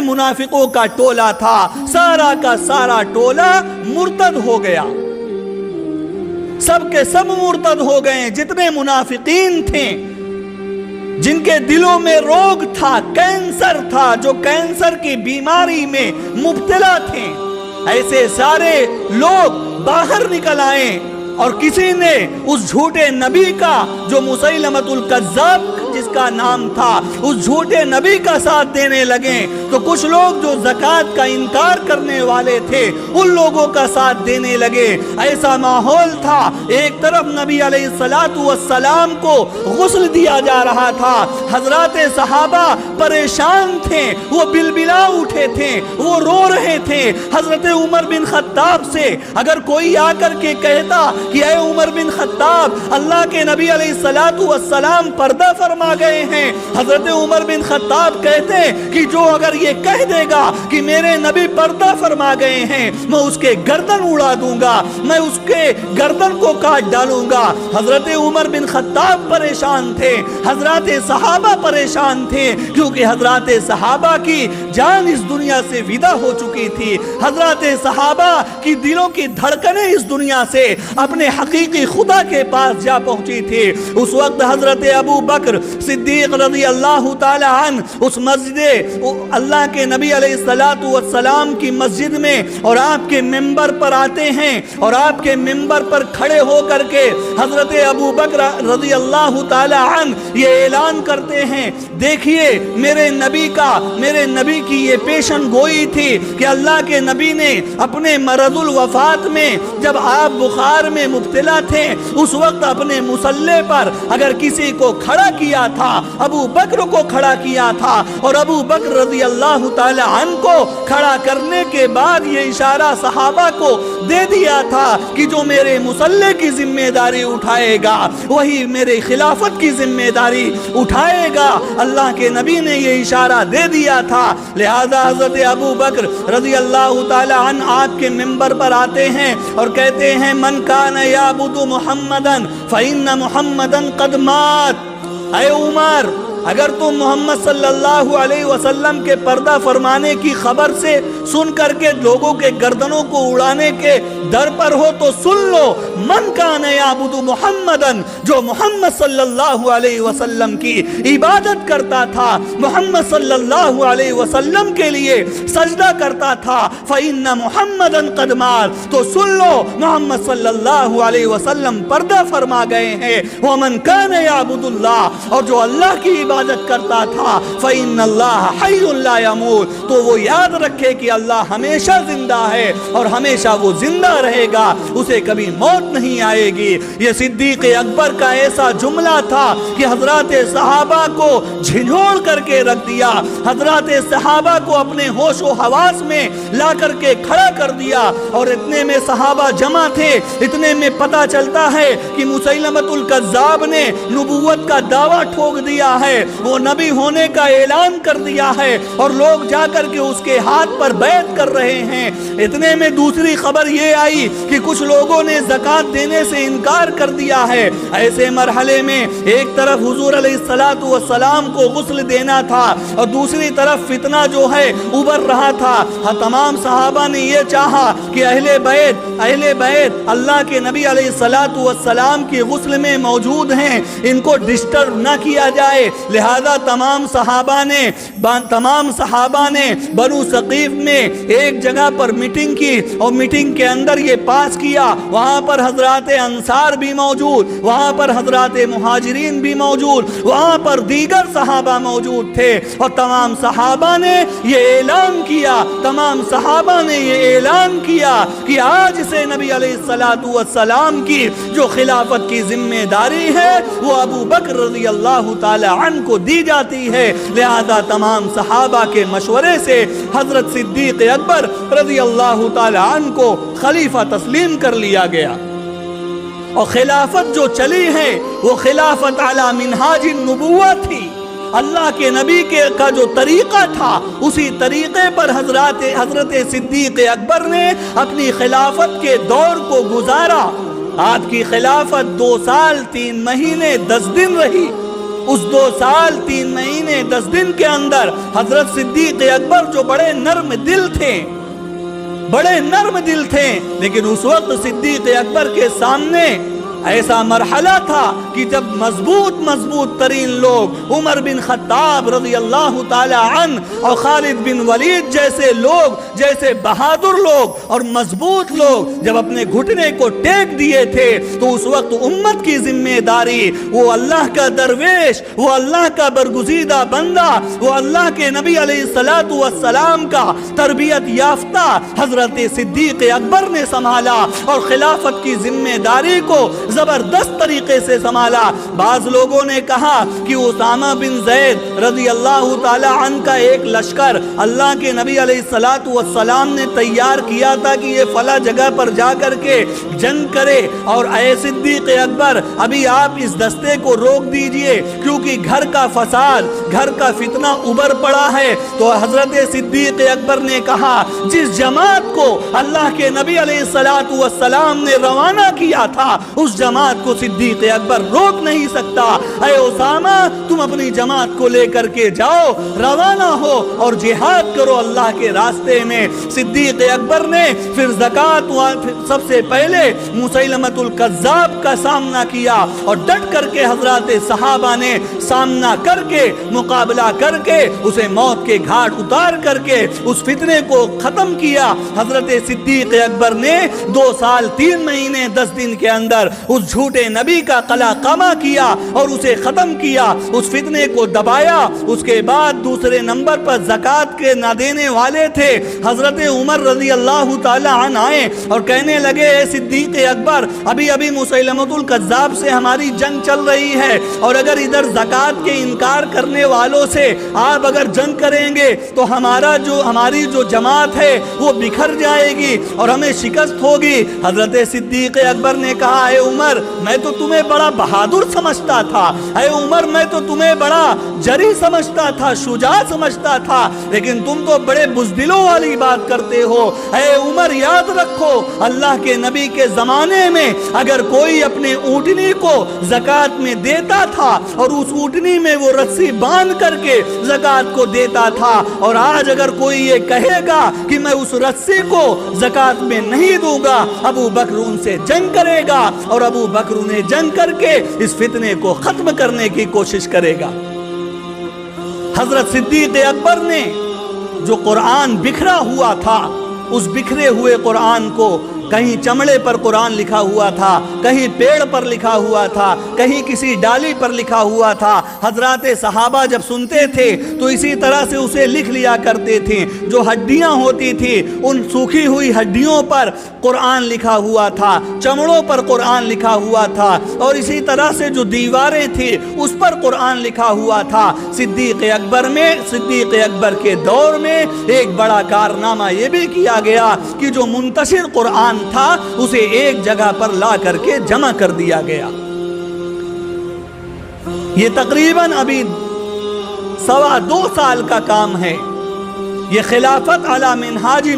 منافقوں کا ٹولہ تھا، سارا کا سارا ٹولہ مرتد ہو گیا، سب کے سب مرتد ہو گئے۔ جتنے منافقین تھے جن کے دلوں میں روگ تھا، کینسر تھا، جو کینسر کی بیماری میں مبتلا تھے، ایسے سارے لوگ باہر نکل آئے اور کسی نے اس جھوٹے نبی کا جو مسیلمۃ الکذاب جس کا نام تھا، اس جھوٹے نبی کا ساتھ دینے لگے۔ تو کچھ لوگ جو زکوٰۃ کا انکار کرنے والے تھے ان لوگوں کا ساتھ دینے لگے۔ ایسا ماحول تھا، ایک طرف نبی علیہ السلام کو غسل دیا جا رہا تھا، حضرات صحابہ پریشان تھے، وہ بلبلا اٹھے تھے، وہ رو رہے تھے۔ حضرت عمر بن خطاب سے اگر کوئی آ کر کے کہتا کہ اے عمر بن خطاب، اللہ کے نبی علیہ السلام پردہ فرما گئے ہیں، حضرت عمر بن خطاب کہتے کہ جو اگر یہ کہہ دے گا کہ میرے نبی پردہ فرما گئے ہیں، میں اس کے گردن اڑا دوں گا، میں اس کے گردن کو کاٹ ڈالوں گا۔ حضرت عمر بن خطاب پریشان تھے، حضرات صحابہ پریشان تھے، کیونکہ حضرات صحابہ کی جان اس دنیا سے ودا ہو چکی تھی، حضرات صحابہ کی دلوں کی دھڑکنیں اس دنیا سے اپنے حقیقی خدا کے پاس جا پہنچی تھی۔ اس وقت حضرت ابو بکر صدیق رضی اللہ تعالی عنہ اس مسجد اللہ کے نبی علیہ السلام کی مسجد میں اور آپ کے ممبر پر آتے ہیں، اور آپ کے ممبر پر کھڑے ہو کر کے حضرت ابو بکر رضی اللہ تعالی عنہ یہ اعلان کرتے ہیں، دیکھیے میرے نبی کی یہ پیشن گوئی تھی کہ اللہ کے نبی نے اپنے مرض الوفات میں جب آپ بخار میں مبتلا تھے اس وقت اپنے مصلی پر اگر کسی کو کھڑا کیا تھا، ابو بکر کو کھڑا کیا تھا، اور ابو بکر رضی اللہ تعالی عنہ کو کھڑا کرنے کے بعد یہ اشارہ صحابہ کو دے دیا تھا کہ جو میرے مصلی کی ذمہ داری اٹھائے گا وہی میرے خلافت کی ذمہ داری اٹھائے گا۔ اللہ کے نبی نے یہ اشارہ دے دیا تھا، لہذا حضرت ابو بکر رضی اللہ تعالی عنہ آپ کے ممبر پر آتے ہیں اور کہتے ہیں من کان یعبد محمدن فإن محمدن قد مات۔ اے عمر، اگر تم محمد صلی اللہ علیہ وسلم کے پردہ فرمانے کی خبر سے سن کر کے لوگوں کے گردنوں کو اڑانے کے در پر ہو تو سن لو، من کان یعبد محمدن، جو محمد صلی اللہ علیہ وسلم کی عبادت کرتا تھا، محمد صلی اللہ علیہ وسلم کے لیے سجدہ کرتا تھا، فإن محمدن قد مات، تو سن لو محمد صلی اللہ علیہ وسلم پردہ فرما گئے ہیں۔ ومن کان یعبد اللہ، اور جو اللہ کی عبادت کرتا تھا، فإن اللہ حی لا یموت، تو وہ یاد رکھے کہ اللہ ہمیشہ زندہ ہے اور ہمیشہ وہ زندہ رہے گا، اسے کبھی موت نہیں آئے گی۔ یہ صدیق اکبر کا ایسا جملہ تھا کہ حضرات صحابہ کو جھنجھوڑ کر کے رکھ دیا، حضرات صحابہ کو اپنے ہوش و حواس میں لا کر کے کھڑا کر دیا، اور اتنے میں صحابہ جمع تھے، اتنے میں پتہ چلتا ہے کہ مسیلمۃ الکذاب نے نبوت کا دعویٰ ٹھوک دیا ہے، وہ نبی ہونے کا اعلان کر دیا ہے، اور لوگ جا کر کے اس کے ہاتھ پر بیعت کر رہے ہیں۔ اتنے میں دوسری خبر یہ آئی کہ کچھ لوگوں نے زکوٰۃ دینے سے انکار کر دیا ہے۔ ایسے مرحلے میں ایک طرف حضور علیہ السلام کو غسل دینا تھا اور دوسری طرف فتنہ جو ہے ابھر رہا تھا۔ تمام صحابہ نے یہ چاہا کہ اہل بیت اللہ کے نبی علیہ السلام کی غسل میں موجود ہیں، ان کو ڈسٹرب نہ کیا جائے، لہذا تمام صحابہ نے بنو ثقیف میں ایک جگہ پر میٹنگ کی، اور میٹنگ کے اندر یہ پاس کیا، وہاں پر حضرات انصار بھی موجود، وہاں پر حضرات مہاجرین بھی موجود، وہاں پر دیگر صحابہ موجود تھے، اور تمام صحابہ نے یہ اعلان کیا کہ آج سے نبی علیہ السلام کی جو خلافت کی ذمہ داری ہے وہ ابو بکر رضی اللہ تعالی عنہ کو دی جاتی ہے۔ لہذا تمام صحابہ کے مشورے سے حضرت صدیق اکبر رضی اللہ تعالی عنہ کو خلیفہ تسلیم کر لیا گیا، اور خلافت جو چلی ہے وہ خلافت علی منہاج النبوہ تھی۔ اللہ کے نبی کا جو طریقہ تھا اسی طریقے پر حضرت صدیق اکبر نے اپنی خلافت کے دور کو گزارا۔ آپ کی خلافت 2 سال 3 مہینے 10 دن رہی، اس 2 سال 3 مہینے 10 دن کے اندر حضرت صدیق اکبر جو بڑے نرم دل تھے، لیکن اس وقت صدیق اکبر کے سامنے ایسا مرحلہ تھا کہ جب مضبوط ترین لوگ عمر بن خطاب رضی اللہ تعالی عنہ اور خالد بن ولید جیسے لوگ، جیسے بہادر لوگ اور مضبوط لوگ جب اپنے گھٹنے کو ٹیک دیے تھے، تو اس وقت امت کی ذمہ داری، وہ اللہ کا درویش، وہ اللہ کا برگزیدہ بندہ، وہ اللہ کے نبی علیہ السلام کا تربیت یافتہ حضرت صدیق اکبر نے سنبھالا اور خلافت کی ذمہ داری کو زبردست طریقے سے سنبھالا۔ بعض لوگوں نے کہا کہ اسامہ بن زید رضی اللہ تعالی عنہ کا ایک لشکر اللہ کے نبی علیہ السلام نے تیار کیا تھا کہ یہ فلاں جگہ پر جا کر کے جنگ کرے، اور اے صدیق اکبر ابھی آپ اس دستے کو روک دیجئے کیونکہ گھر کا فساد، گھر کا فتنہ ابھر پڑا ہے۔ تو حضرت صدیق اکبر نے کہا جس جماعت کو اللہ کے نبی علیہ السلام نے روانہ کیا تھا اس جماعت کو صدیق اکبر روک نہیں سکتا۔ اے اسامہ تم اپنی جماعت کو لے کر کے جاؤ، روانہ ہو اور جہاد کرو اللہ کے راستے میں۔ صدیق اکبر نے پھر زکوٰۃ سب سے پہلے مسیلمۃ الکذاب کا سامنا کیا، اور ڈٹ کر کے حضرات صحابہ نے سامنا کر کے، مقابلہ کر کے اسے موت کے گھاٹ اتار کر کے اس فتنے کو ختم کیا۔ حضرت صدیق اکبر نے 2 سال 3 مہینے 10 دن کے اندر اس جھوٹے نبی کا قلع قمع کیا اور اسے ختم کیا، اس فتنے کو دبایا۔ اس کے بعد دوسرے نمبر پر زکوٰۃ کے نہ دینے والے تھے حضرت عمر رضی اللہ تعالی عنہ آئے اور کہنے لگے اے صدیق اکبر ابھی مسیلمۃ الکذاب سے ہماری جنگ چل رہی ہے، اور اگر ادھر زکوٰۃ کے انکار کرنے والوں سے آپ اگر جنگ کریں گے تو ہماری جو جماعت ہے وہ بکھر جائے گی اور ہمیں شکست ہوگی۔ حضرت صدیق اکبر نے کہا اے عمر میں تو تمہیں بڑا بہادر سمجھتا تھا، اے عمر میں تو تمہیں بڑا جری سمجھتا تھا، شجاع سمجھتا تھا، لیکن تم تو بڑے بزدلوں والی بات کرتے ہو۔ اے عمر یاد رکھو اللہ کے نبی کے زمانے میں اگر کوئی اپنے اونٹنی کو زکوٰۃ میں دیتا تھا اور اس اونٹنی میں وہ رسی باندھ کر کے زکوٰۃ کو دیتا تھا، اور آج اگر کوئی یہ کہے گا کہ میں اس رسی کو زکوٰۃ میں نہیں دوں گا، ابو بکر ان سے جنگ کرے گا اور ابو بکر انہیں جنگ کر کے اس فتنے کو ختم کرنے کی کوشش کرے گا۔ حضرت صدیق اکبر نے جو قرآن بکھرا ہوا تھا، اس بکھرے ہوئے قرآن کو کہیں چمڑے پر قرآن لکھا ہوا تھا، کہیں پیڑ پر لکھا ہوا تھا، کہیں کسی ڈالی پر لکھا ہوا تھا۔ حضرات صحابہ جب سنتے تھے تو اسی طرح سے اسے لکھ لیا کرتے تھے۔ جو ہڈیاں ہوتی تھی ان سوکھی ہوئی ہڈیوں پر قرآن لکھا ہوا تھا، چمڑوں پر قرآن لکھا ہوا تھا، اور اسی طرح سے جو دیواریں تھی اس پر قرآن لکھا ہوا تھا۔ صدیق اکبر کے دور میں ایک بڑا کارنامہ یہ بھی کیا گیا کہ جو منتشر قرآن تھا اسے ایک جگہ پر لا کر کے جمع کر دیا گیا۔ یہ تقریباً ابھی 2.25 سال کا کام ہے۔ یہ خلافت علی منہاج